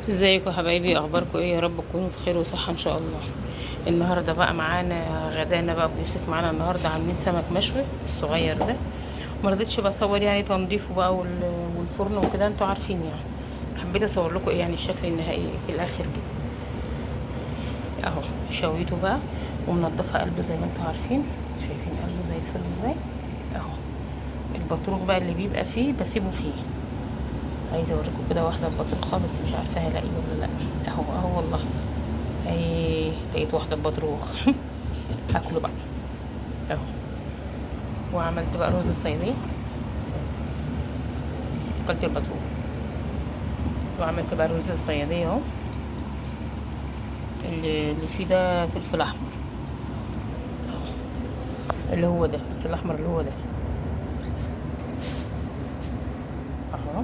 ازيكم يا حبايبي؟ اخباركم ايه؟ يا رب تكونوا بخير وصحه ان شاء الله. النهارده بقى معانا غدانا بقى ابو يوسف. معانا النهارده عاملين سمك مشوي الصغير ده. ما رضيتش بصور يعني تنظيفه بقى والفرن وكده، انتوا عارفين يعني. حبيت اصور لكم ايه يعني الشكل النهائي في الاخر كده. اهو شويته بقى ومنضفه قلبه زي ما انتوا عارفين. شايفين قلبه زي الفل ازاي اهو. البطروخ بقى اللي بيبقى فيه بسيبه فيه. عايزه اوريكم كده واحده ببطروخه بس مش عارفه هلاقيه ولا لا. اهو والله. اي لقيت واحده ببطروخ. هاكله بقى اهو. وعملت بقى رز صياديه. اكلت البطروخ وعملت بقى رز الصياديه اهو. اللي فيه ده فلفل احمر أهو. اللي هو ده الفلفل الاحمر اللي هو ده اهو.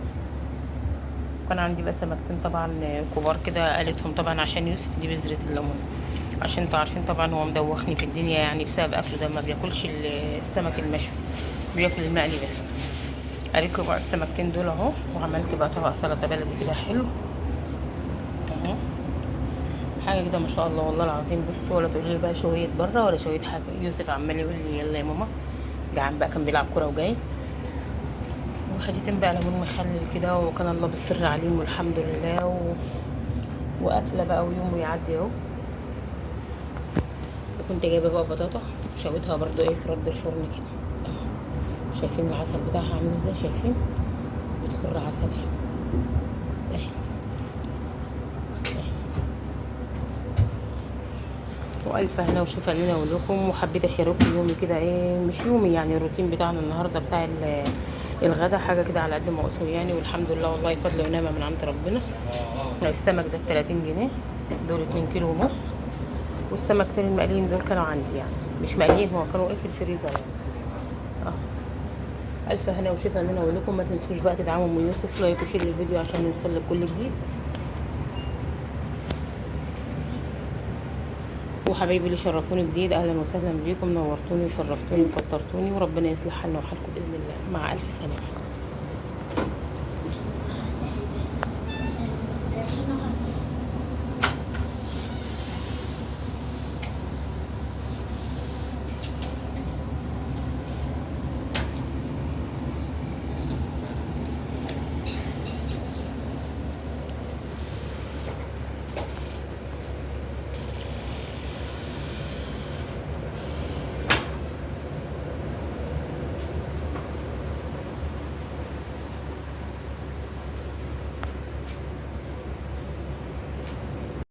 كان عندي بقى سمكتين طبعا كبار كده، قالتهم طبعا عشان يوسف دي بذرة الليمون. عشان انتوا عارفين طبعا هو مدوخني في الدنيا يعني بسبب اكله ده، ما بياكلش السمك المشوي، بياكل المقلي بس. قالت له بقى السمكتين دول اهو. وعملت بقى طبق سلطه بلدي كده حلو اهو. حاجه كده ما شاء الله والله العظيم. بصوا ولا تقولي لي بقى شويه بره ولا شويه حاجه. يوسف عمال يقول لي يلا يا ماما، جعان بقى، كان بيلعب كوره وجاي. وحاجتين بقى ليمون مخلل كده، وكان الله بالسر عليهم والحمد لله واكله بقى ويوم يعدي اهو. وكنت جايبه بقى بطاطا شويتها برضو ايه في رد الفرن كده اهو. شايفين العسل بتاعها عامل ازاي؟ شايفين بتخر عسل اهي. والف هنا وشوف علينا اقول لكم. وحبيت اشارككم يومي كده ايه، مش يومي يعني، الروتين بتاعنا النهارده بتاع الغدا. حاجه كده على قد ما اقصر يعني، والحمد لله والله فضل ونعمه من عند ربنا. السمك ده 30 جنيه، دول 2 كيلو ونص. والسمكتين المقليين دول كانوا عندي يعني مش مقليين، هو كانوا ايه في الفريزر يعني اه. الف هنا وشفا ان انا اقول لكم. ما تنسوش بقى تدعموا ام يوسف، لايك وشير للفيديو عشان يوصل لك كل جديد. وحبايبي اللي شرفوني جديد اهلا وسهلا بيكم، نورتوني وشرفتوني وكترتوني، وربنا يصلح حالنا وحالكم باذن الله. مع الف سلامه.